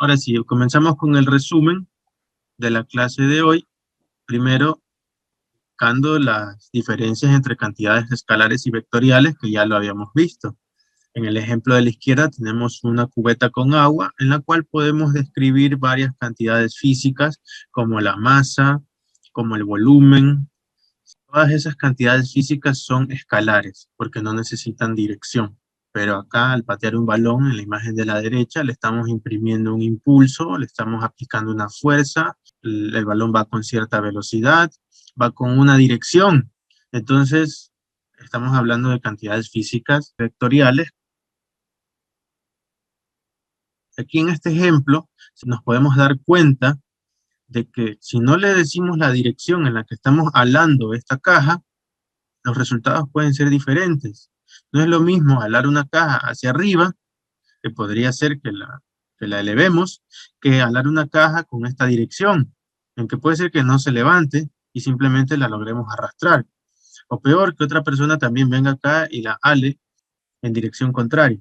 Ahora sí, comenzamos con el resumen de la clase de hoy. Primero, buscando las diferencias entre cantidades escalares y vectoriales, que ya lo habíamos visto. En el ejemplo de la izquierda tenemos una cubeta con agua, en la cual podemos describir varias cantidades físicas, como la masa, como el volumen. Todas esas cantidades físicas son escalares, porque no necesitan dirección. Pero acá, al patear un balón, en la imagen de la derecha, le estamos imprimiendo un impulso, le estamos aplicando una fuerza, el balón va con cierta velocidad, va con una dirección. Entonces, estamos hablando de cantidades físicas vectoriales. Aquí en este ejemplo, nos podemos dar cuenta de que si no le decimos la dirección en la que estamos alando esta caja, los resultados pueden ser diferentes. No es lo mismo alar una caja hacia arriba, que podría ser que la elevemos, que alar una caja con esta dirección, en que puede ser que no se levante y simplemente la logremos arrastrar. O peor, que otra persona también venga acá y la ale en dirección contraria.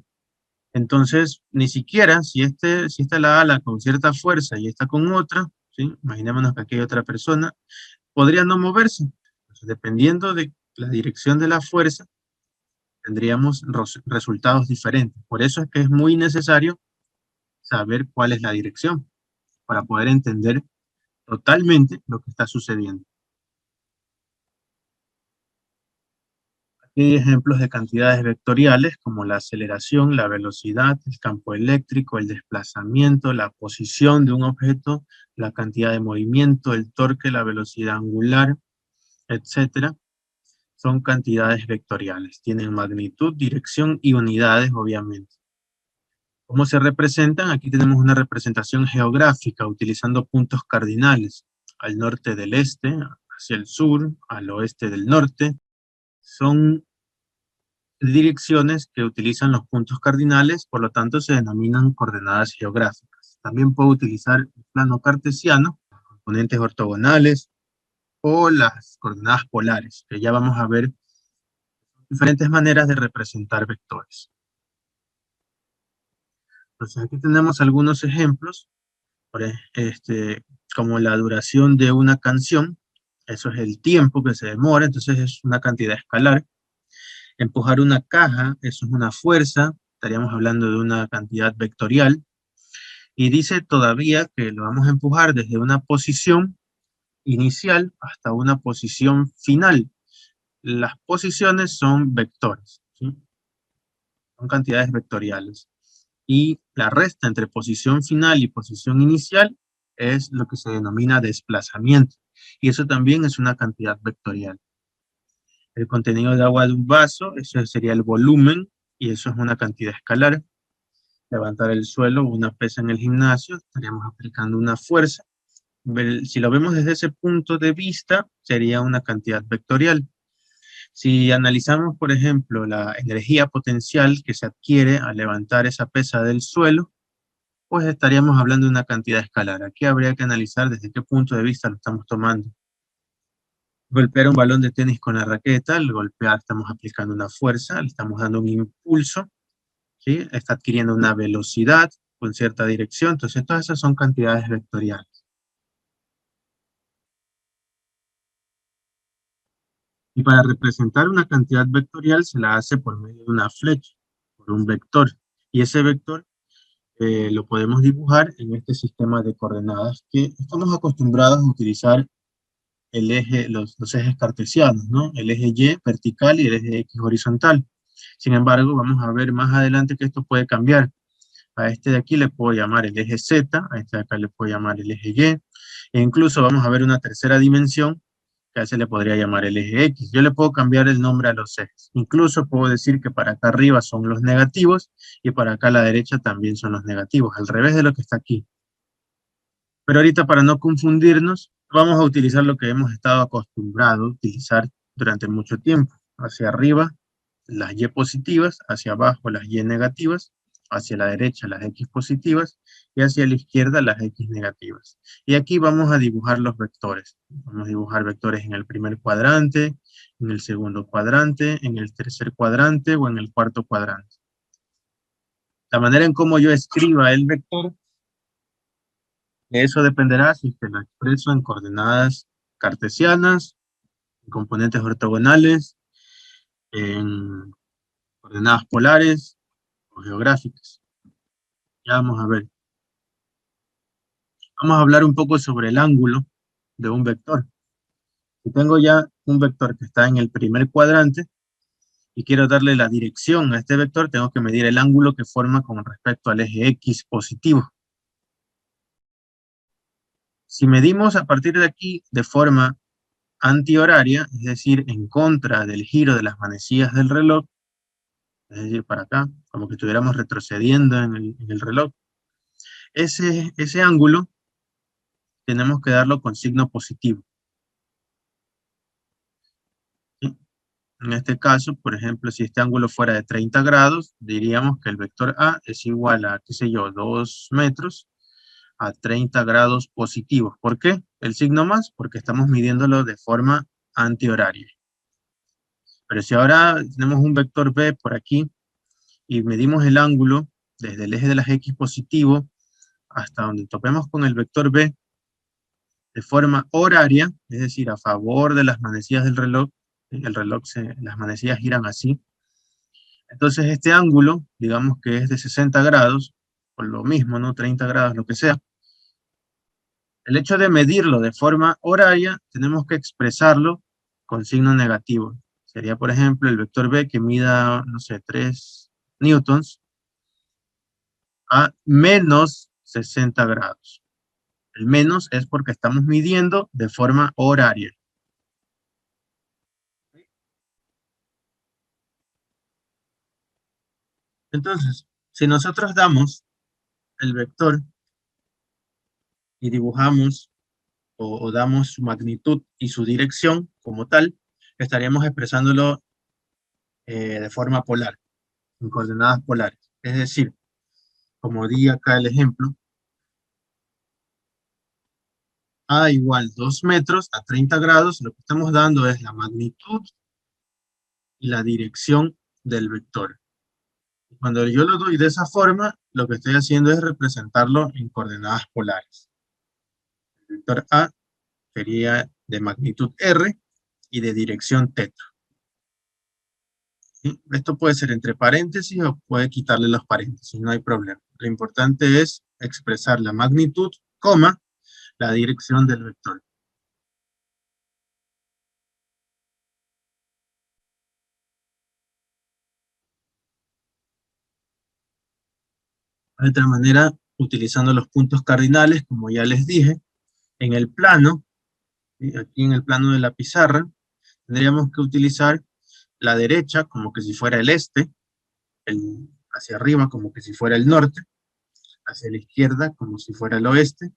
Entonces, ni siquiera, si esta la ala con cierta fuerza y esta con otra, ¿sí? Imaginémonos que aquí hay otra persona, podría no moverse. Entonces, dependiendo de la dirección de la fuerza, tendríamos resultados diferentes. Por eso es que es muy necesario saber cuál es la dirección, para poder entender totalmente lo que está sucediendo. Aquí hay ejemplos de cantidades vectoriales como la aceleración, la velocidad, el campo eléctrico, el desplazamiento, la posición de un objeto, la cantidad de movimiento, el torque, la velocidad angular, etcétera. Son cantidades vectoriales. Tienen magnitud, dirección y unidades, obviamente. ¿Cómo se representan? Aquí tenemos una representación geográfica utilizando puntos cardinales. Al norte del este, hacia el sur, al oeste del norte. Son direcciones que utilizan los puntos cardinales, por lo tanto se denominan coordenadas geográficas. También puedo utilizar el plano cartesiano, componentes ortogonales, o las coordenadas polares, que ya vamos a ver diferentes maneras de representar vectores. Entonces aquí tenemos algunos ejemplos, como la duración de una canción, eso es el tiempo que se demora, entonces es una cantidad escalar. Empujar una caja, eso es una fuerza, estaríamos hablando de una cantidad vectorial. Y dice todavía que lo vamos a empujar desde una posición inicial hasta una posición final. Las posiciones son vectores, ¿sí? Son cantidades vectoriales. Y la resta entre posición final y posición inicial es lo que se denomina desplazamiento. Y eso también es una cantidad vectorial. El contenido de agua de un vaso, eso sería el volumen, y eso es una cantidad escalar. Levantar el suelo o una pesa en el gimnasio, estaríamos aplicando una fuerza. Si lo vemos desde ese punto de vista, sería una cantidad vectorial. Si analizamos, por ejemplo, la energía potencial que se adquiere al levantar esa pesa del suelo, pues estaríamos hablando de una cantidad escalar. Aquí habría que analizar desde qué punto de vista lo estamos tomando. Golpear un balón de tenis con la raqueta, al golpear estamos aplicando una fuerza, le estamos dando un impulso, ¿sí? Está adquiriendo una velocidad con cierta dirección, entonces todas esas son cantidades vectoriales. Y para representar una cantidad vectorial se la hace por medio de una flecha, por un vector. Y ese vector lo podemos dibujar en este sistema de coordenadas que estamos acostumbrados a utilizar el eje, los ejes cartesianos, ¿no? El eje Y vertical y el eje X horizontal. Sin embargo, vamos a ver más adelante que esto puede cambiar. A este de aquí le puedo llamar el eje Z, a este de acá le puedo llamar el eje Y, e incluso vamos a ver una tercera dimensión, que a ese le podría llamar el eje X. Yo le puedo cambiar el nombre a los ejes. Incluso puedo decir que para acá arriba son los negativos, y para acá a la derecha también son los negativos, al revés de lo que está aquí. Pero ahorita, para no confundirnos, vamos a utilizar lo que hemos estado acostumbrados a utilizar durante mucho tiempo. Hacia arriba, las Y positivas, hacia abajo, las Y negativas, hacia la derecha, las X positivas, y hacia la izquierda, las X negativas. Y aquí vamos a dibujar los vectores. Vamos a dibujar vectores en el primer cuadrante, en el segundo cuadrante, en el tercer cuadrante o en el cuarto cuadrante. La manera en cómo yo escriba el vector Eso dependerá si es que lo expreso en coordenadas cartesianas, en componentes ortogonales, en coordenadas polares o geográficas. Ya vamos a ver. Vamos a hablar un poco sobre el ángulo de un vector. Si tengo ya un vector que está en el primer cuadrante y quiero darle la dirección a este vector, tengo que medir el ángulo que forma con respecto al eje X positivo. Si medimos a partir de aquí de forma antihoraria, es decir, en contra del giro de las manecillas del reloj, es decir, para acá, como que estuviéramos retrocediendo en el reloj, ese ángulo tenemos que darlo con signo positivo. ¿Sí? En este caso, por ejemplo, si este ángulo fuera de 30 grados, diríamos que el vector A es igual a, qué sé yo, 2 metros a 30 grados positivos. ¿Por qué? El signo más, porque estamos midiéndolo de forma antihoraria. Pero si ahora tenemos un vector B por aquí y medimos el ángulo desde el eje de las X positivo hasta donde topemos con el vector B de forma horaria, es decir, a favor de las manecillas del reloj, las manecillas giran así. Entonces este ángulo, digamos que es de 60 grados, por lo mismo, ¿no? 30 grados, lo que sea. El hecho de medirlo de forma horaria, tenemos que expresarlo con signo negativo. Sería, por ejemplo, el vector B que mida, no sé, 3 newtons a menos 60 grados. El menos es porque estamos midiendo de forma horaria. Entonces, si nosotros damos el vector y dibujamos o damos su magnitud y su dirección como tal, estaríamos expresándolo de forma polar, en coordenadas polares. Es decir, como di acá el ejemplo, A igual 2 metros a 30 grados, lo que estamos dando es la magnitud y la dirección del vector. Cuando yo lo doy de esa forma, lo que estoy haciendo es representarlo en coordenadas polares. El vector A sería de magnitud R y de dirección θ. ¿Sí? Esto puede ser entre paréntesis o puede quitarle los paréntesis, no hay problema. Lo importante es expresar la magnitud, coma, la dirección del vector. De otra manera, utilizando los puntos cardinales, como ya les dije, en el plano, ¿sí? Aquí en el plano de la pizarra, tendríamos que utilizar la derecha como que si fuera el este, hacia arriba como que si fuera el norte, hacia la izquierda como si fuera el oeste,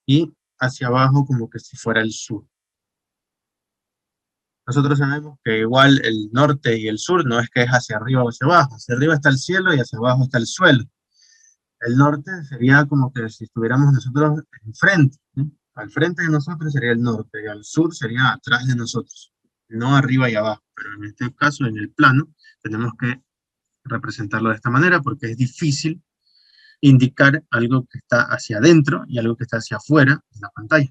y hacia abajo como que si fuera el sur. Nosotros sabemos que igual el norte y el sur no es que es hacia arriba o hacia abajo, hacia arriba está el cielo y hacia abajo está el suelo. El norte sería como que si estuviéramos nosotros enfrente, ¿sí? Al frente de nosotros sería el norte y al sur sería atrás de nosotros, no arriba y abajo, pero en este caso en el plano tenemos que representarlo de esta manera porque es difícil indicar algo que está hacia adentro y algo que está hacia afuera en la pantalla.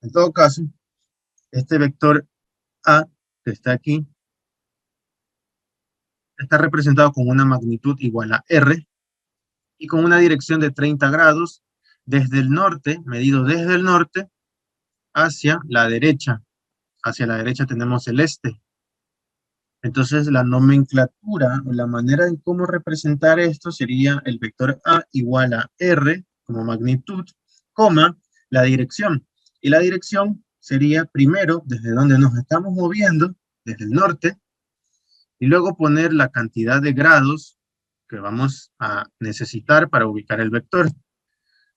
En todo caso, este vector A que está aquí está representado con una magnitud igual a R y con una dirección de 30 grados desde el norte, medido desde el norte hacia la derecha. Hacia la derecha tenemos el este. Entonces la nomenclatura o la manera en cómo representar esto sería el vector A igual a R como magnitud, coma, la dirección. Y la dirección sería primero desde donde nos estamos moviendo, desde el norte, y luego poner la cantidad de grados que vamos a necesitar para ubicar el vector.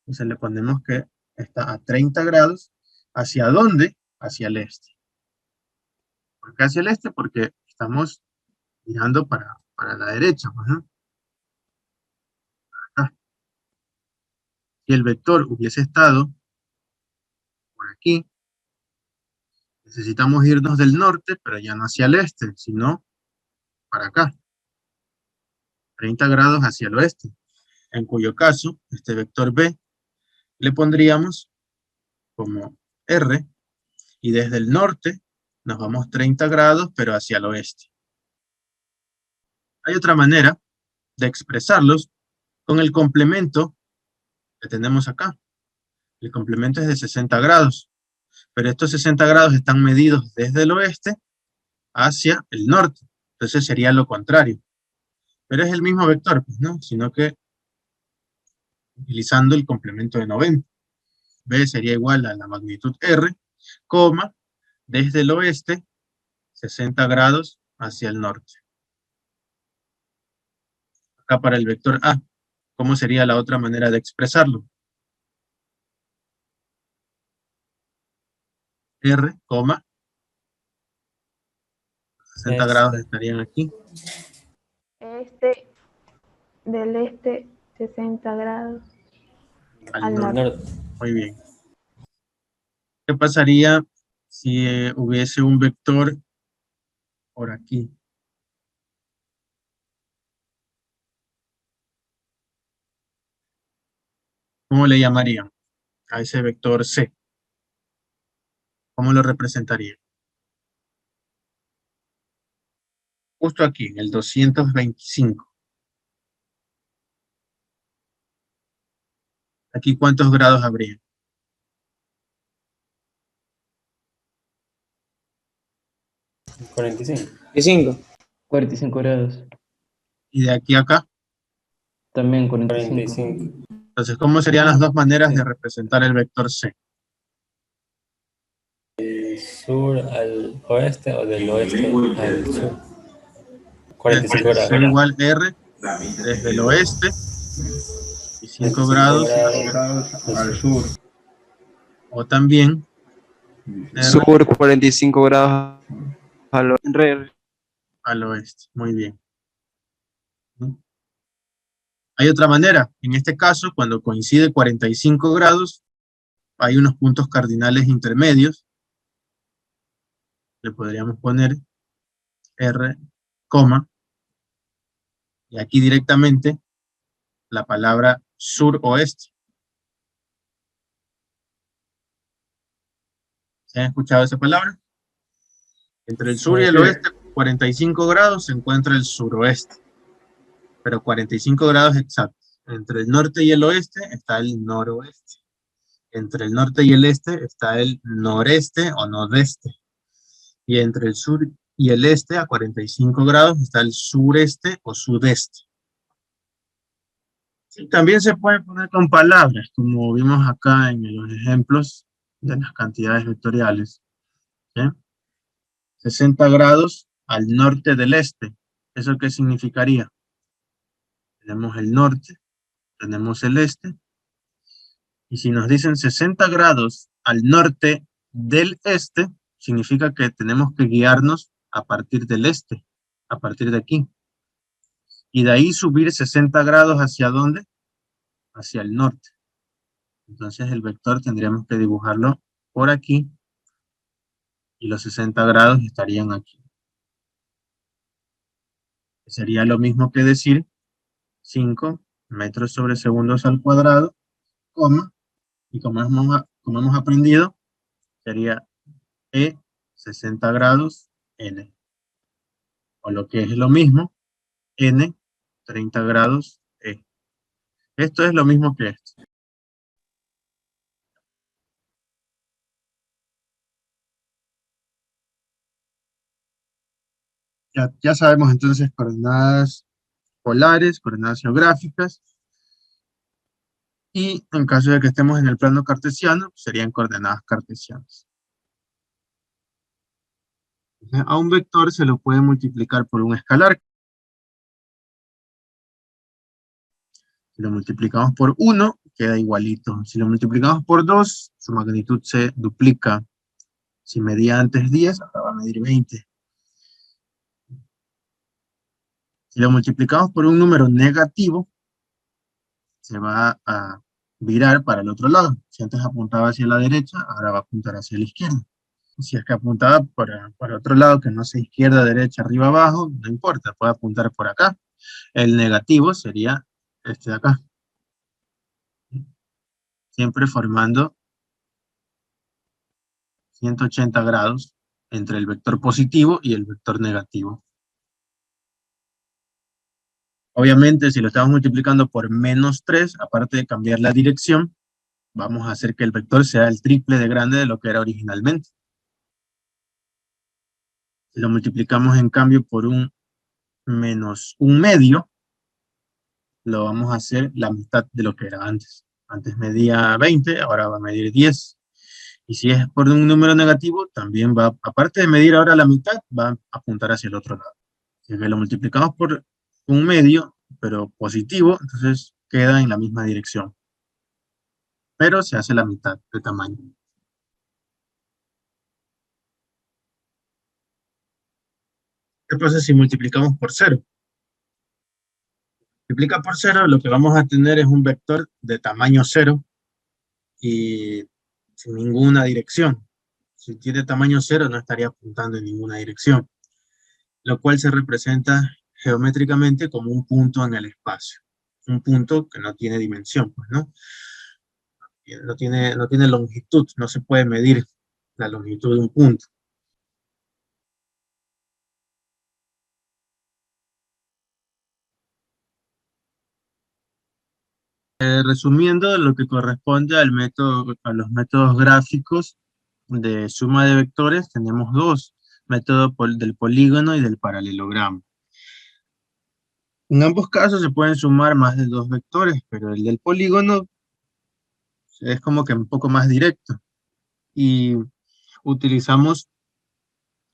Entonces le ponemos que está a 30 grados. ¿Hacia dónde? Hacia el este. ¿Por qué hacia el este? Porque estamos mirando para la derecha, pues, ¿no? Acá. Si el vector hubiese estado por aquí, necesitamos irnos del norte, pero ya no hacia el este, sino para acá. 30 grados hacia el oeste. en cuyo caso, este vector B le pondríamos como R, y desde el norte nos vamos 30 grados, pero hacia el oeste. Hay otra manera de expresarlos con el complemento que tenemos acá. El complemento es de 60 grados, pero estos 60 grados están medidos desde el oeste hacia el norte. Entonces sería lo contrario. Pero es el mismo vector, pues, ¿no? Sino que utilizando el complemento de 90. B sería igual a la magnitud R, coma, desde el oeste, 60 grados hacia el norte. Acá para el vector A, ¿cómo sería la otra manera de expresarlo? R, coma, 60 grados estarían aquí. Del este 60 grados al norte. Muy bien. ¿Qué pasaría si hubiese un vector por aquí? ¿Cómo le llamarían a ese vector C? ¿Cómo lo representaría? Justo aquí, en el 225. Aquí, ¿cuántos grados habría? 45. 45 grados. ¿Y de aquí a acá? También 45. Entonces, ¿cómo serían las dos maneras de representar el vector C? Del sur al oeste o del oeste al sur. 45 grados. C igual R desde el oeste y 5 grados al sur. O también R sur 45 grados al oeste. Muy bien. Hay otra manera. En este caso, cuando coincide 45 grados, hay unos puntos cardinales intermedios. Le podríamos poner R, coma, y aquí directamente la palabra sur-oeste. ¿Se han escuchado esa palabra? Entre el sur y el oeste, 45 grados, se encuentra el suroeste. Pero 45 grados exactos. Entre el norte y el oeste está el noroeste. Entre el norte y el este está el noreste o nordeste. Y entre el sur y el este, a 45 grados, está el sureste o sudeste. Y también se puede poner con palabras, como vimos acá en los ejemplos de las cantidades vectoriales. ¿Sí? 60 grados al norte del este. ¿Eso qué significaría? Tenemos el norte, tenemos el este, y si nos dicen 60 grados al norte del este, significa que tenemos que guiarnos a partir del este, a partir de aquí. Y de ahí subir 60 grados ¿hacia dónde? Hacia el norte. Entonces el vector tendríamos que dibujarlo por aquí, y los 60 grados estarían aquí. Sería lo mismo que decir 5 metros sobre segundos al cuadrado, coma, y como hemos aprendido, sería E 60 grados N. O lo que es lo mismo, N 30 grados E. Esto es lo mismo que esto. Ya sabemos entonces coordenadas polares, coordenadas geográficas, y en caso de que estemos en el plano cartesiano, serían coordenadas cartesianas. A un vector se lo puede multiplicar por un escalar. Si lo multiplicamos por 1, queda igualito. Si lo multiplicamos por 2, su magnitud se duplica. Si medía antes 10, ahora va a medir 20. Si lo multiplicamos por un número negativo, se va a virar para el otro lado. Si antes apuntaba hacia la derecha, ahora va a apuntar hacia la izquierda. Si es que apuntaba para otro lado, que no sea izquierda, derecha, arriba, abajo, no importa, puede apuntar por acá. El negativo sería este de acá. siempre formando 180 grados entre el vector positivo y el vector negativo. Obviamente, si lo estamos multiplicando por -3, aparte de cambiar la dirección, vamos a hacer que el vector sea el triple de grande de lo que era originalmente. Si lo multiplicamos en cambio por un -1/2, lo vamos a hacer la mitad de lo que era antes. Antes medía 20, ahora va a medir 10. Y si es por un número negativo, también va, aparte de medir ahora la mitad, va a apuntar hacia el otro lado. Si lo multiplicamos por 1/2, pero positivo, entonces queda en la misma dirección. Pero se hace la mitad de tamaño. ¿Qué pasa si multiplicamos por 0? Multiplica por 0, lo que vamos a tener es un vector de tamaño 0 y sin ninguna dirección. Si tiene tamaño 0, no estaría apuntando en ninguna dirección, lo cual se representa geométricamente como un punto en el espacio. Un punto que no tiene dimensión, pues, ¿no? No tiene longitud, no se puede medir la longitud de un punto. Resumiendo, lo que corresponde al método, a los métodos gráficos de suma de vectores, tenemos dos: método del polígono y del paralelogramo. En ambos casos se pueden sumar más de dos vectores, pero el del polígono es como que un poco más directo. Y utilizamos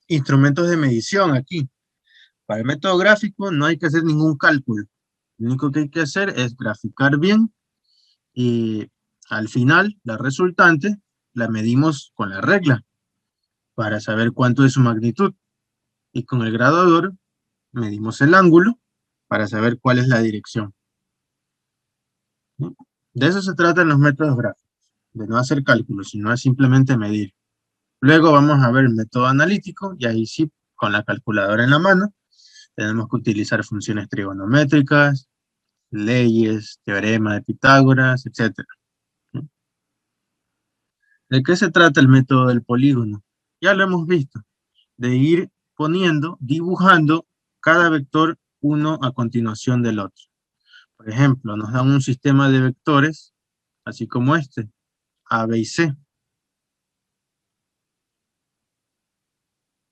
instrumentos de medición aquí. Para el método gráfico no hay que hacer ningún cálculo. Lo único que hay que hacer es graficar bien y al final la resultante la medimos con la regla para saber cuánto es su magnitud. Y con el graduador medimos el ángulo para saber cuál es la dirección. ¿Sí? De eso se trata en los métodos gráficos, de no hacer cálculos, sino simplemente medir. Luego vamos a ver el método analítico, y ahí sí, con la calculadora en la mano, tenemos que utilizar funciones trigonométricas, leyes, teorema de Pitágoras, etc. ¿De qué se trata el método del polígono? Ya lo hemos visto, de ir poniendo, dibujando cada vector uno a continuación del otro. Por ejemplo, nos dan un sistema de vectores, así como este, A, B y C.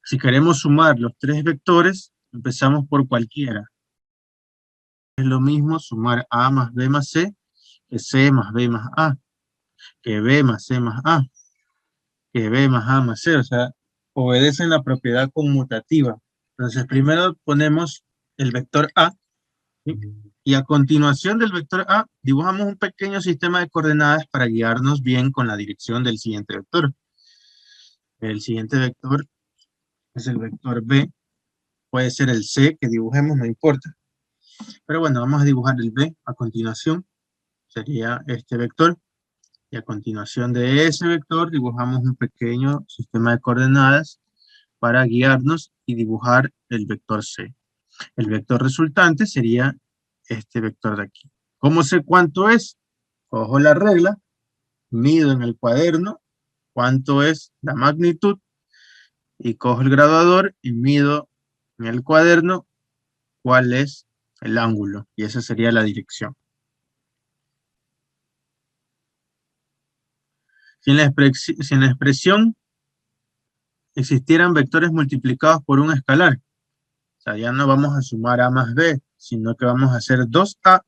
Si queremos sumar los tres vectores, empezamos por cualquiera. Es lo mismo sumar A más B más C, que C más B más A, que B más C más A, que B más A más C, o sea, obedecen la propiedad conmutativa. Entonces, primero ponemos el vector A, ¿sí? Y a continuación del vector A, dibujamos un pequeño sistema de coordenadas para guiarnos bien con la dirección del siguiente vector. El siguiente vector es el vector B, puede ser el C que dibujemos, no importa. Pero bueno, vamos a dibujar el B a continuación, sería este vector. Y a continuación de ese vector dibujamos un pequeño sistema de coordenadas para guiarnos y dibujar el vector C. El vector resultante sería este vector de aquí. ¿Cómo sé cuánto es? Cojo la regla, mido en el cuaderno cuánto es la magnitud y cojo el graduador y mido en el cuaderno cuál es el ángulo, y esa sería la dirección. Si en la expresión existieran vectores multiplicados por un escalar, o sea, ya no vamos a sumar A más B, sino que vamos a hacer 2A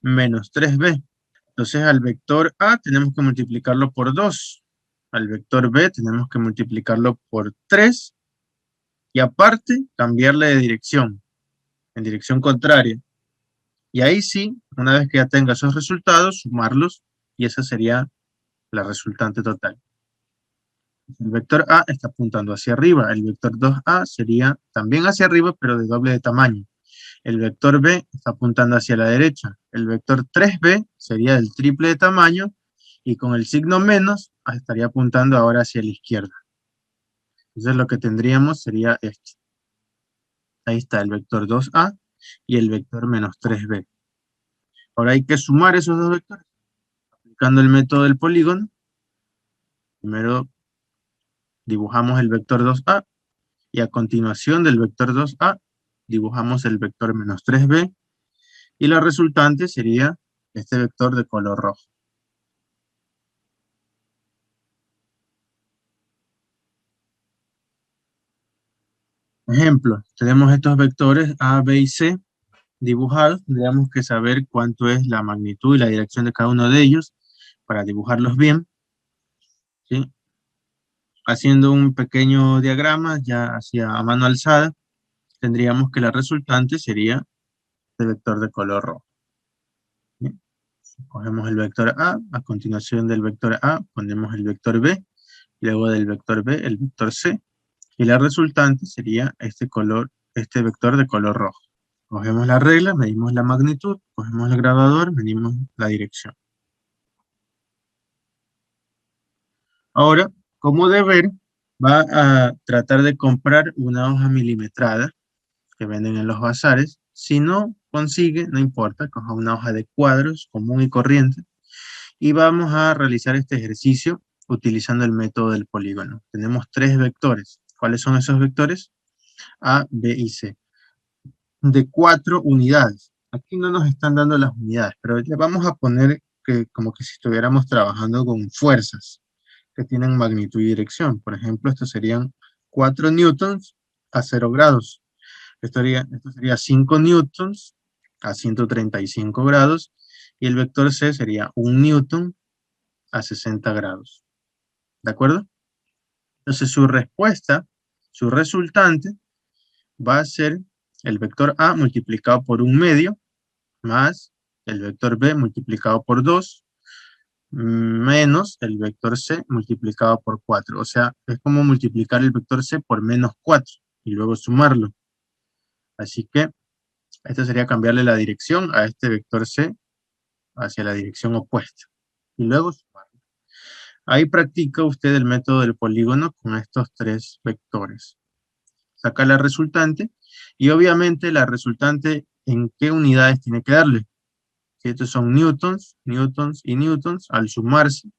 menos 3B. Entonces al vector A tenemos que multiplicarlo por 2, al vector B tenemos que multiplicarlo por 3, y aparte cambiarle de dirección, en dirección contraria. Y ahí sí, una vez que ya tenga esos resultados, sumarlos, y esa sería la resultante total. El vector A está apuntando hacia arriba, el vector 2A sería también hacia arriba, pero de doble de tamaño. El vector B está apuntando hacia la derecha. El vector 3B sería del triple de tamaño, y con el signo menos estaría apuntando ahora hacia la izquierda. Entonces lo que tendríamos sería este. Ahí está el vector 2A y el vector menos 3B. Ahora hay que sumar esos dos vectores. aplicando el método del polígono, primero dibujamos el vector 2a, y a continuación del vector 2a, dibujamos el vector menos 3b, y la resultante sería este vector de color rojo. Ejemplo, tenemos estos vectores A, B y C dibujados. Tendríamos que saber cuánto es la magnitud y la dirección de cada uno de ellos para dibujarlos bien, ¿sí? Haciendo un pequeño diagrama ya hacia a mano alzada, tendríamos que la resultante sería este vector de color rojo. Bien. Cogemos el vector a continuación del vector A ponemos el vector B, luego del vector B el vector C, y la resultante sería este vector de color rojo. Cogemos la regla, medimos la magnitud, cogemos el graduador, medimos la dirección. Ahora, como deber, va a tratar de comprar una hoja milimetrada que venden en los bazares. Si no consigue, no importa, coja una hoja de cuadros común y corriente. Y vamos a realizar este ejercicio utilizando el método del polígono. Tenemos 3 vectores. ¿Cuáles son esos vectores? A, B y C. De 4 unidades. Aquí no nos están dando las unidades, pero le vamos a poner que como que si estuviéramos trabajando con fuerzas que tienen magnitud y dirección. Por ejemplo, estos serían 4 newtons a 0 grados. Esto sería 5 newtons a 135 grados. Y el vector C sería 1 newton a 60 grados. ¿De acuerdo? Entonces su respuesta, su resultante, va a ser el vector A multiplicado por 1/2 más el vector B multiplicado por 2 menos el vector C multiplicado por 4. O sea, es como multiplicar el vector C por menos 4 y luego sumarlo. Así que esto sería cambiarle la dirección a este vector C hacia la dirección opuesta. Y luego sumarlo. Ahí practica usted el método del polígono con estos 3 vectores. Saca la resultante y obviamente la resultante en qué unidades tiene que darle. Si estos son newtons, newtons y newtons, al sumarse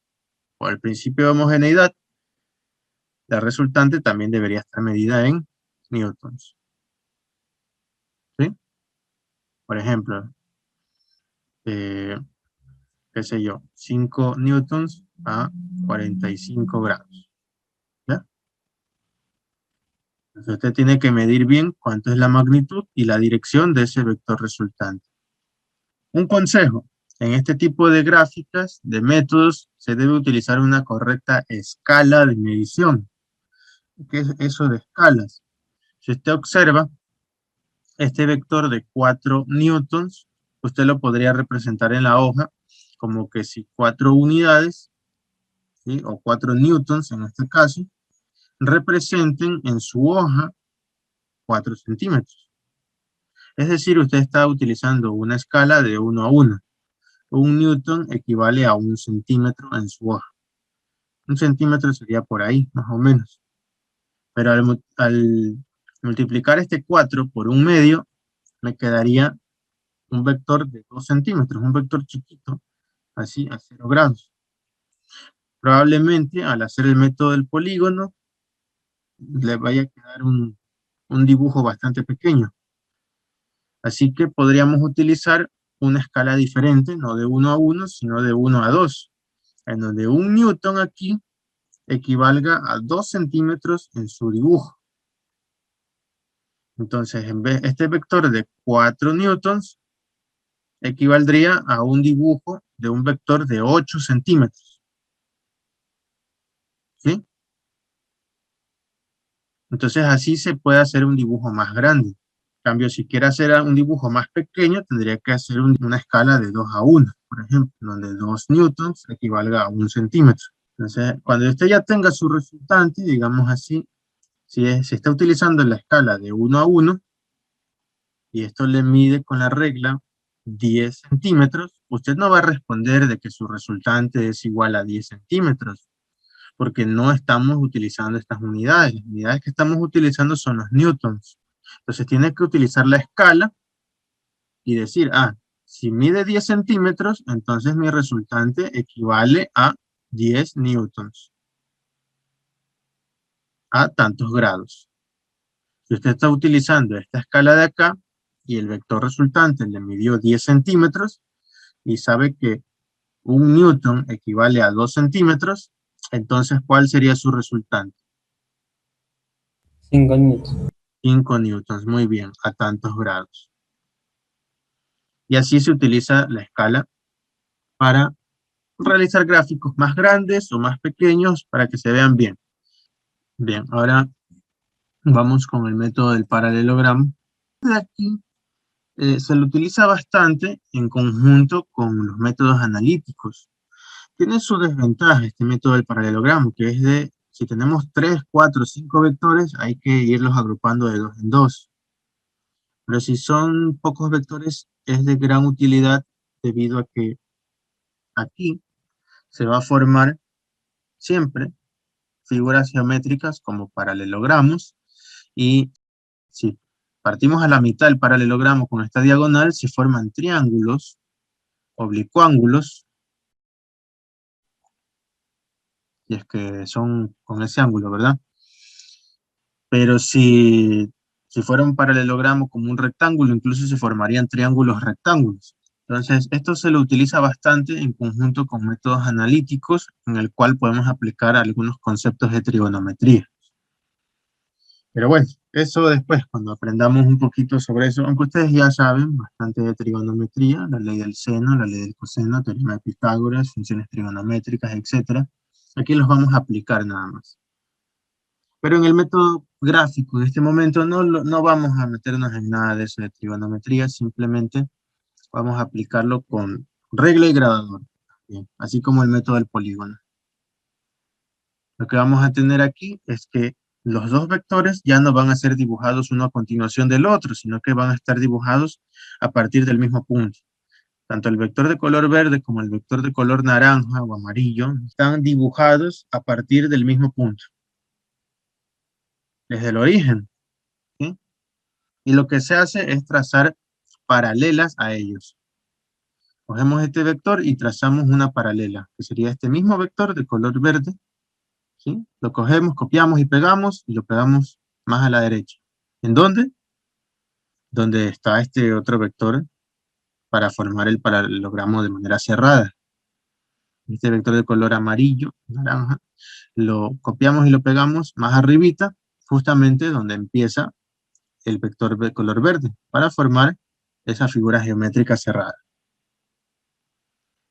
por el principio de homogeneidad, la resultante también debería estar medida en newtons. ¿Sí? Por ejemplo, qué sé yo, 5 newtons a 45 grados. ¿Ya? Entonces usted tiene que medir bien cuánto es la magnitud y la dirección de ese vector resultante. Un consejo, en este tipo de gráficas, de métodos, se debe utilizar una correcta escala de medición. ¿Qué es eso de escalas? Si usted observa, este vector de 4 newtons, usted lo podría representar en la hoja como que si 4 unidades, ¿sí? O 4 newtons en este caso, representen en su hoja 4 centímetros. Es decir, usted está utilizando una escala de 1 a 1. 1 newton equivale a 1 centímetro en su hoja. 1 centímetro sería por ahí, más o menos. Pero al multiplicar este 4 por 1/2, me quedaría un vector de 2 centímetros, un vector chiquito, así a 0 grados. Probablemente al hacer el método del polígono, le vaya a quedar un dibujo bastante pequeño. Así que podríamos utilizar una escala diferente, no de 1 a 1, sino de 1 a 2, en donde 1 newton aquí equivalga a 2 centímetros en su dibujo. Entonces, en vez este vector de 4 newtons equivaldría a un dibujo de un vector de 8 centímetros. ¿Sí? Entonces, así se puede hacer un dibujo más grande. En cambio, si quiere hacer un dibujo más pequeño, tendría que hacer una escala de 2 a 1, por ejemplo, donde 2 newtons equivalga a 1 centímetro. Entonces, cuando usted ya tenga su resultante, digamos así, si está utilizando la escala de 1 a 1, y esto le mide con la regla 10 centímetros, usted no va a responder de que su resultante es igual a 10 centímetros, porque no estamos utilizando estas unidades. Las unidades que estamos utilizando son los newtons. Entonces tiene que utilizar la escala y decir, Si mide 10 centímetros, entonces mi resultante equivale a 10 newtons, a tantos grados. Si usted está utilizando esta escala de acá, y el vector resultante le midió 10 centímetros, y sabe que 1 newton equivale a 2 centímetros, entonces, ¿cuál sería su resultante? 5 newtons. 5 newtons, muy bien, a tantos grados. Y así se utiliza la escala para realizar gráficos más grandes o más pequeños para que se vean bien. Bien, ahora vamos con el método del paralelogramo. Aquí se lo utiliza bastante en conjunto con los métodos analíticos. Tiene su desventaja este método del paralelogramo, que es de, si tenemos 3, 4, 5 vectores, hay que irlos agrupando de 2 en 2. Pero si son pocos vectores, es de gran utilidad debido a que aquí se va a formar siempre figuras geométricas como paralelogramos, y si partimos a la mitad del paralelogramo con esta diagonal, se forman triángulos, oblicuángulos, y es que son con ese ángulo, ¿verdad? Pero si fuera un paralelogramo como un rectángulo, incluso se formarían triángulos rectángulos. Entonces, esto se lo utiliza bastante en conjunto con métodos analíticos, en el cual podemos aplicar algunos conceptos de trigonometría. Pero bueno, eso después, cuando aprendamos un poquito sobre eso, aunque ustedes ya saben bastante de trigonometría, la ley del seno, la ley del coseno, teorema de Pitágoras, funciones trigonométricas, etc. Aquí los vamos a aplicar nada más. Pero en el método gráfico de este momento no vamos a meternos en nada de eso de trigonometría, simplemente vamos a aplicarlo con regla y gradador, bien, así como el método del polígono. Lo que vamos a tener aquí es que los dos vectores ya no van a ser dibujados uno a continuación del otro, sino que van a estar dibujados a partir del mismo punto. Tanto el vector de color verde como el vector de color naranja o amarillo están dibujados a partir del mismo punto, desde el origen, ¿sí? Y lo que se hace es trazar paralelas a ellos. Cogemos este vector y trazamos una paralela, que sería este mismo vector de color verde, ¿sí? Lo cogemos, copiamos y lo pegamos más a la derecha. ¿En dónde? Donde está este otro vector para formar el paralelogramo de manera cerrada. Este vector de color amarillo, naranja, lo copiamos y lo pegamos más arribita, justamente donde empieza el vector de color verde, para formar esa figura geométrica cerrada.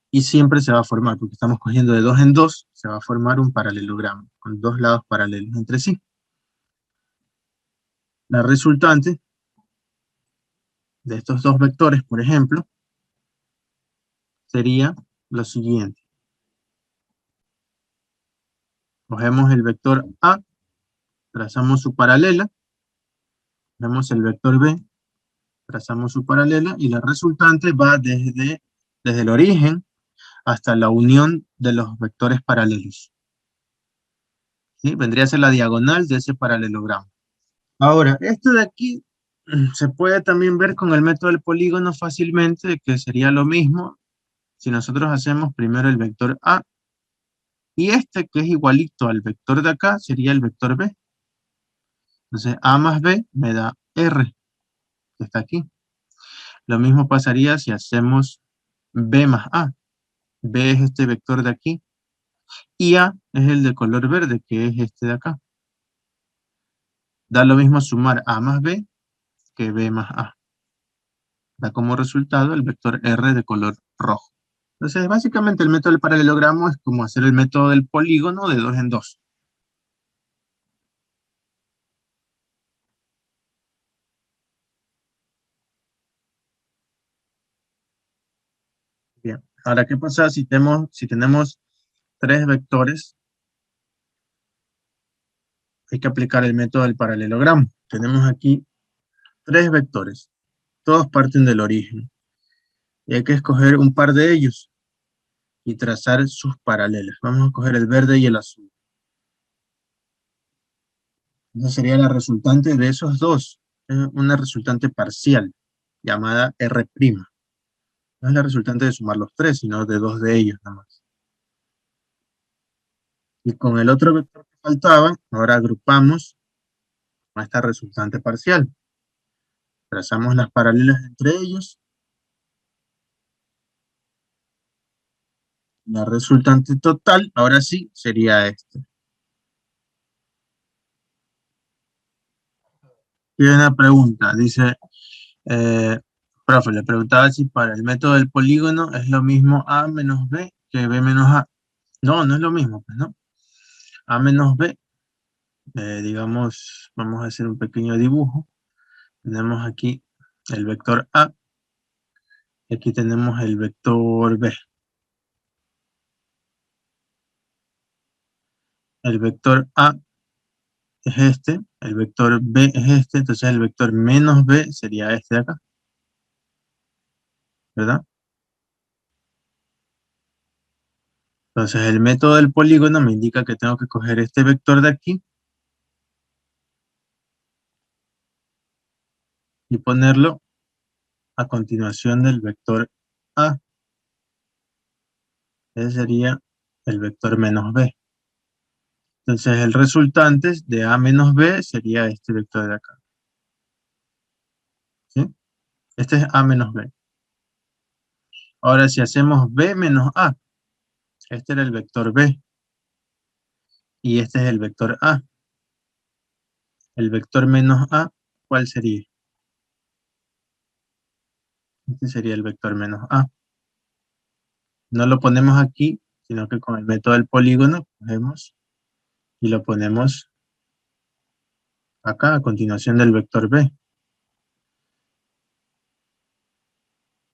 Y siempre se va a formar, porque estamos cogiendo de 2 en 2, se va a formar un paralelogramo, con dos lados paralelos entre sí. La resultante de estos dos vectores, por ejemplo, sería lo siguiente. Cogemos el vector A, trazamos su paralela, vemos el vector B, trazamos su paralela, y la resultante va desde el origen hasta la unión de los vectores paralelos. ¿Sí? Vendría a ser la diagonal de ese paralelogramo. Ahora, esto de aquí se puede también ver con el método del polígono fácilmente, que sería lo mismo si nosotros hacemos primero el vector A, y este que es igualito al vector de acá sería el vector B. Entonces A más B me da R, que está aquí. Lo mismo pasaría si hacemos B más A. B es este vector de aquí, y A es el de color verde, que es este de acá. Da lo mismo sumar A más B que B más A. Da como resultado el vector R de color rojo. Entonces, básicamente el método del paralelogramo es como hacer el método del polígono de 2 en 2. Bien, ahora, ¿qué pasa si tenemos 3 vectores? Hay que aplicar el método del paralelogramo. Tenemos aquí 3 vectores. Todos parten del origen. Y hay que escoger un par de ellos y trazar sus paralelas. Vamos a coger el verde y el azul. Esa sería la resultante de esos dos. Es una resultante parcial llamada R'. No es la resultante de sumar los tres, sino de dos de ellos nada más. Y con el otro vector que faltaba, ahora agrupamos a esta resultante parcial. Trazamos las paralelas entre ellos. La resultante total, ahora sí, sería este. Y una pregunta, dice, profe, le preguntaba si para el método del polígono es lo mismo A menos B que B menos A. No, no es lo mismo, pues, ¿no? A menos B, digamos, vamos a hacer un pequeño dibujo. Tenemos aquí el vector A, y aquí tenemos el vector B. El vector A es este, el vector B es este, entonces el vector menos B sería este de acá, ¿verdad? Entonces el método del polígono me indica que tengo que coger este vector de aquí y ponerlo a continuación del vector A. Ese sería el vector menos B. Entonces el resultante de A menos B sería este vector de acá. ¿Sí? Este es A menos B. Ahora si hacemos B menos A, este era el vector B. Y este es el vector A. El vector menos A, ¿cuál sería? Este sería el vector menos A. No lo ponemos aquí, sino que con el método del polígono cogemos y lo ponemos acá a continuación del vector B.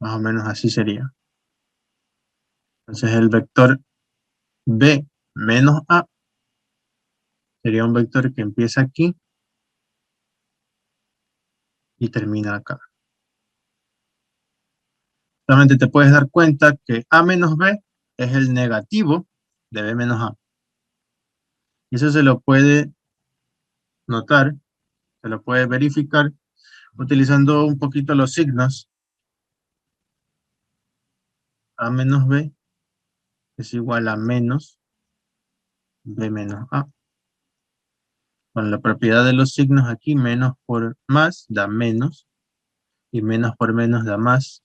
Más o menos así sería. Entonces el vector B menos A sería un vector que empieza aquí y termina acá. Solamente te puedes dar cuenta que A menos B es el negativo de B menos A. Y eso se lo puede notar, se lo puede verificar utilizando un poquito los signos. A menos B es igual a menos B menos A. Con la propiedad de los signos aquí, menos por más da menos, y menos por menos da más,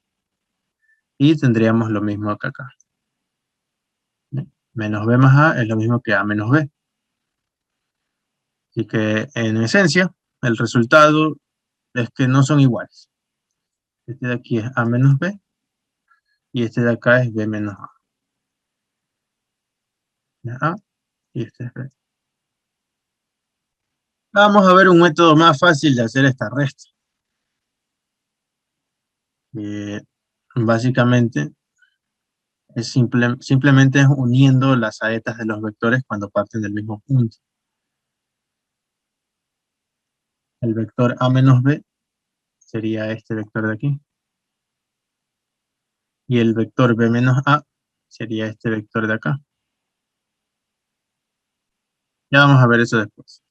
y tendríamos lo mismo que acá. Menos B más A es lo mismo que A menos B. Así que, en esencia, el resultado es que no son iguales. Este de aquí es A menos B, y este de acá es B menos A. A, y este es B. Vamos a ver un método más fácil de hacer esta resta. Básicamente, simplemente es uniendo las saetas de los vectores cuando parten del mismo punto. El vector A menos B sería este vector de aquí. Y el vector B menos A sería este vector de acá. Ya vamos a ver eso después.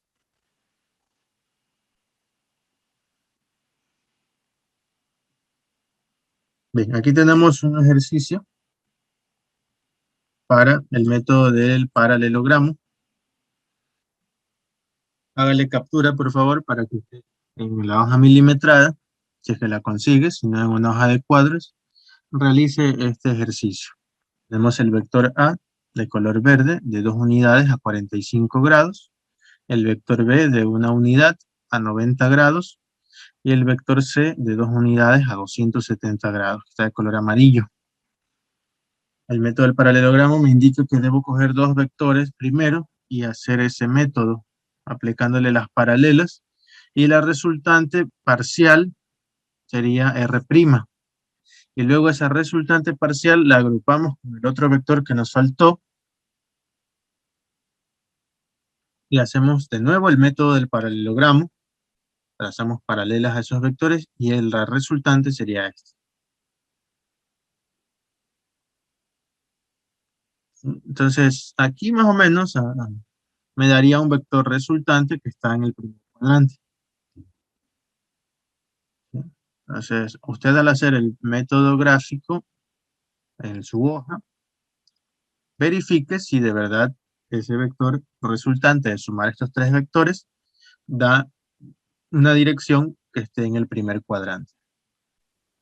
Bien, aquí tenemos un ejercicio para el método del paralelogramo. Hágale captura, por favor, para que usted en la hoja milimetrada, si es que la consigue, si no en una hoja de cuadros, realice este ejercicio. Tenemos el vector A de color verde de 2 unidades a 45 grados, el vector B de 1 unidad a 90 grados y el vector C de 2 unidades a 270 grados, que está de color amarillo. El método del paralelogramo me indica que debo coger dos vectores primero y hacer ese método, aplicándole las paralelas, y la resultante parcial sería R'. Y luego esa resultante parcial la agrupamos con el otro vector que nos faltó, y hacemos de nuevo el método del paralelogramo, trazamos paralelas a esos vectores, y la resultante sería esta. Entonces, aquí más o menos me daría un vector resultante que está en el primer cuadrante. Entonces, usted al hacer el método gráfico en su hoja, verifique si de verdad ese vector resultante de sumar estos tres vectores da una dirección que esté en el primer cuadrante.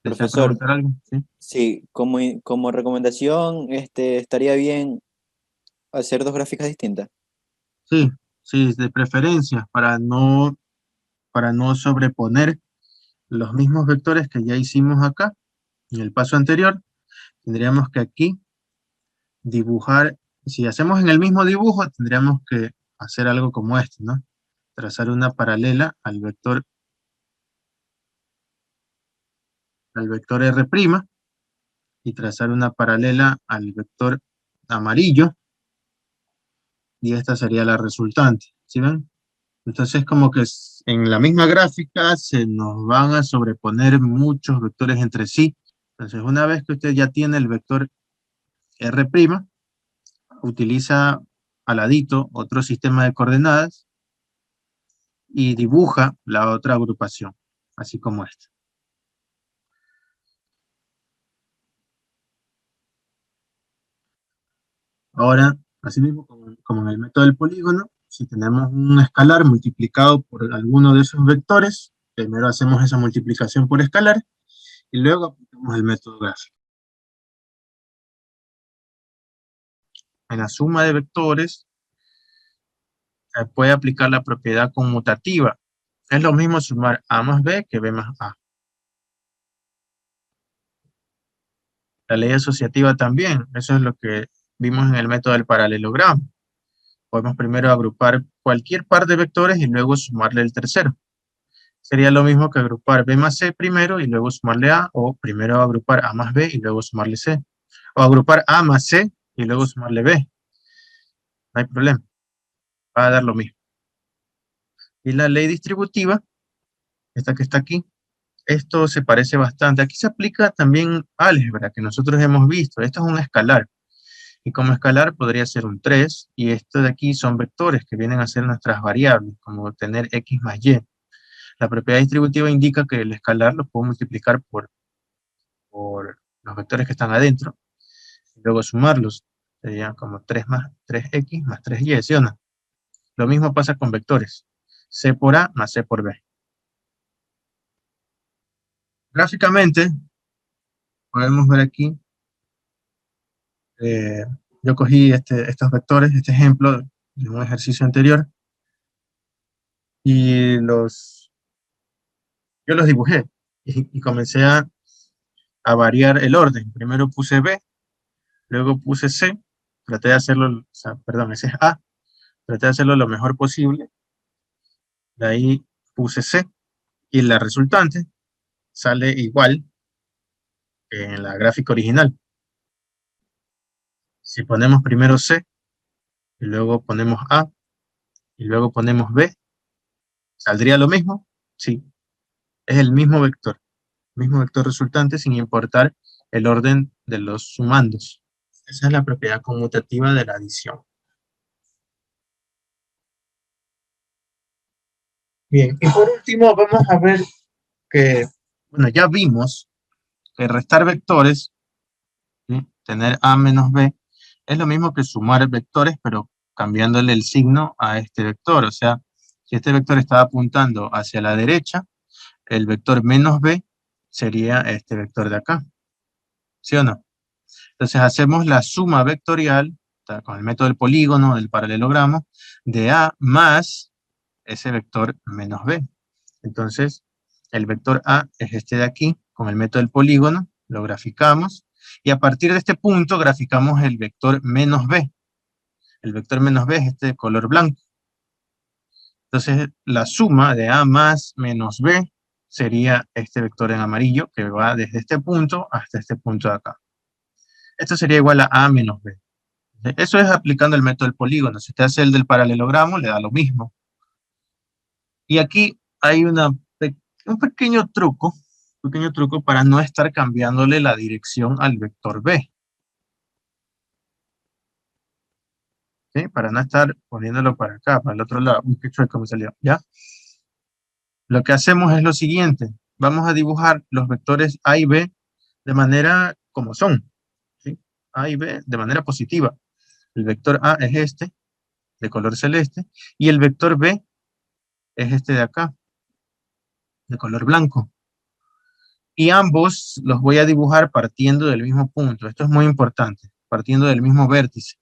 ¿Desea Profesor, preguntar algo? ¿Sí? sí, como recomendación, estaría bien hacer dos gráficas distintas. Sí, sí, de preferencia, para no sobreponer los mismos vectores que ya hicimos acá, en el paso anterior, tendríamos que aquí dibujar, si hacemos en el mismo dibujo, tendríamos que hacer algo como este, ¿no? Trazar una paralela al vector R' y trazar una paralela al vector amarillo, y esta sería la resultante, ¿sí ven? Entonces como que en la misma gráfica se nos van a sobreponer muchos vectores entre sí. Entonces una vez que usted ya tiene el vector R', utiliza al ladito otro sistema de coordenadas y dibuja la otra agrupación, así como esta. Ahora, así mismo como en el método del polígono, si tenemos un escalar multiplicado por alguno de esos vectores, primero hacemos esa multiplicación por escalar y luego aplicamos el método gráfico. En la suma de vectores se puede aplicar la propiedad conmutativa. Es lo mismo sumar A más B que B más A. La ley asociativa también, eso es lo que vimos en el método del paralelogramo. Podemos primero agrupar cualquier par de vectores y luego sumarle el tercero. Sería lo mismo que agrupar B más C primero y luego sumarle A, o primero agrupar A más B y luego sumarle C. O agrupar A más C y luego sumarle B. No hay problema, va a dar lo mismo. Y la ley distributiva, esta que está aquí, esto se parece bastante. Aquí se aplica también álgebra, que nosotros hemos visto. Esto es un escalar. Y como escalar podría ser un 3, y esto de aquí son vectores que vienen a ser nuestras variables, como tener x más y. La propiedad distributiva indica que el escalar lo puedo multiplicar por los vectores que están adentro, y luego sumarlos. Serían como 3x más 3y, ¿sí o no? Lo mismo pasa con vectores. C por A más C por B. Gráficamente, podemos ver aquí, yo cogí estos vectores, este ejemplo de un ejercicio anterior, y yo los dibujé, y comencé a variar el orden. Primero puse B, luego puse C, traté de hacerlo, o sea, perdón, ese es A, traté de hacerlo lo mejor posible, de ahí puse C, y la resultante sale igual que en la gráfica original. Si ponemos primero C, y luego ponemos A, y luego ponemos B, ¿saldría lo mismo? Sí, es el mismo vector resultante sin importar el orden de los sumandos. Esa es la propiedad conmutativa de la adición. Bien, y por último vamos a ver que, bueno, ya vimos que restar vectores, ¿sí? Tener A menos B, es lo mismo que sumar vectores, pero cambiándole el signo a este vector. O sea, si este vector estaba apuntando hacia la derecha, el vector menos B sería este vector de acá. ¿Sí o no? Entonces hacemos la suma vectorial, con el método del polígono, del paralelogramo, de A más ese vector menos B. Entonces, el vector A es este de aquí, con el método del polígono, lo graficamos, y a partir de este punto graficamos el vector menos B. El vector menos B es este de color blanco. Entonces, la suma de A más menos B sería este vector en amarillo, que va desde este punto hasta este punto de acá. Esto sería igual a A menos B. Eso es aplicando el método del polígono. Si usted hace el del paralelogramo, le da lo mismo. Y aquí hay un pequeño truco para no estar cambiándole la dirección al vector B. ¿Sí? Para no estar poniéndolo para acá, para el otro lado. Uy, qué chueco me salió, ¿ya? Lo que hacemos es lo siguiente. Vamos a dibujar los vectores A y B de manera como son, ¿sí? A y B de manera positiva. El vector A es este, de color celeste, y el vector B es este de acá, de color blanco. Y ambos los voy a dibujar partiendo del mismo punto. Esto es muy importante, partiendo del mismo vértice.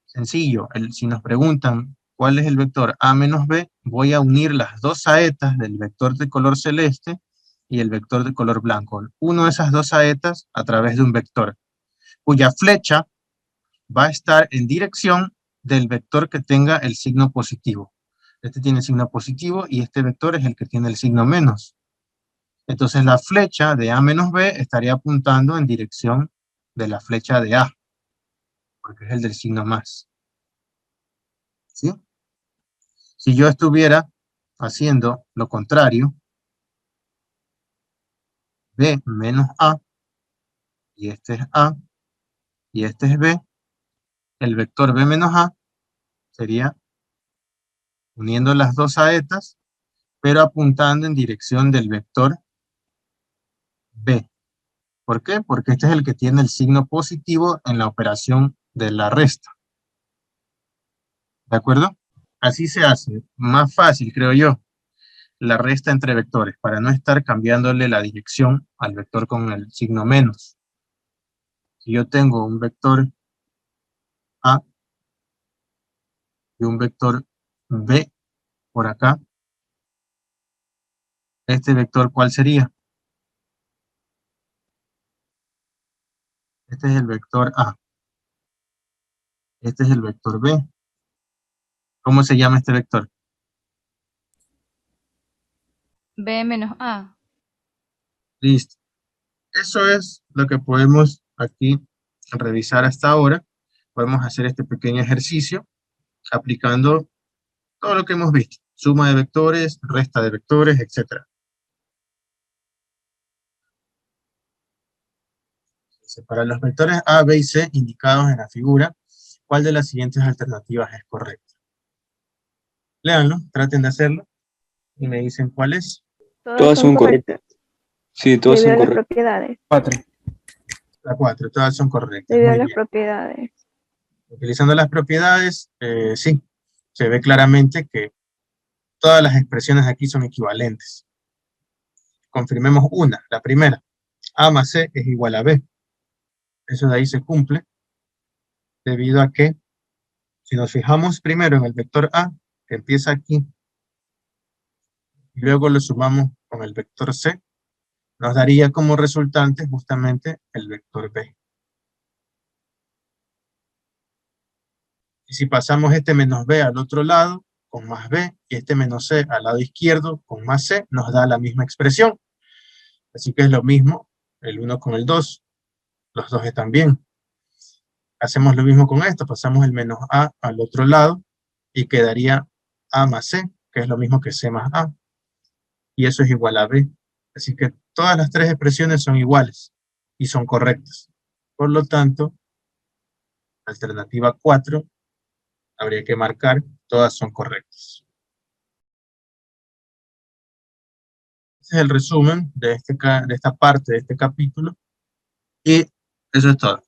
Sencillo, si nos preguntan cuál es el vector A menos B, voy a unir las dos saetas del vector de color celeste y el vector de color blanco. Uno de esas dos saetas a través de un vector, cuya flecha va a estar en dirección del vector que tenga el signo positivo. Este tiene el signo positivo y este vector es el que tiene el signo menos. Entonces la flecha de A menos B estaría apuntando en dirección de la flecha de A, porque es el del signo más. ¿Sí? Si yo estuviera haciendo lo contrario, B menos A, y este es A, y este es B, el vector B menos A sería uniendo las dos saetas, pero apuntando en dirección del vector B. ¿Por qué? Porque este es el que tiene el signo positivo en la operación de la resta. ¿De acuerdo? Así se hace. Más fácil, creo yo, la resta entre vectores, para no estar cambiándole la dirección al vector con el signo menos. Si yo tengo un vector A y un vector B por acá, este vector, ¿cuál sería? Este es el vector A. Este es el vector B. ¿Cómo se llama este vector? B menos A. Listo. Eso es lo que podemos aquí revisar hasta ahora. Podemos hacer este pequeño ejercicio aplicando todo lo que hemos visto. Suma de vectores, resta de vectores, etc. Para los vectores A, B y C indicados en la figura, ¿cuál de las siguientes alternativas es correcta? Léanlo, traten de hacerlo y me dicen cuál es. Todas son correctas. Sí, todas Debido son a las correctas. propiedades. 4. La 4, todas son correctas. Debido a Muy las bien. propiedades. Utilizando las propiedades, sí, se ve claramente que todas las expresiones aquí son equivalentes. Confirmemos una, la primera. A más C es igual a B. Eso de ahí se cumple, debido a que, si nos fijamos primero en el vector A, que empieza aquí, y luego lo sumamos con el vector C, nos daría como resultante justamente el vector B. Y si pasamos este menos B al otro lado, con más B, y este menos C al lado izquierdo, con más C, nos da la misma expresión. Así que es lo mismo el 1 con el 2. Los dos están bien. Hacemos lo mismo con esto, pasamos el menos A al otro lado, y quedaría A más C, que es lo mismo que C más A. Y eso es igual a B. Así que todas las tres expresiones son iguales, y son correctas. Por lo tanto, alternativa 4, habría que marcar, todas son correctas. Este es el resumen de esta parte de este capítulo, y eso es todo.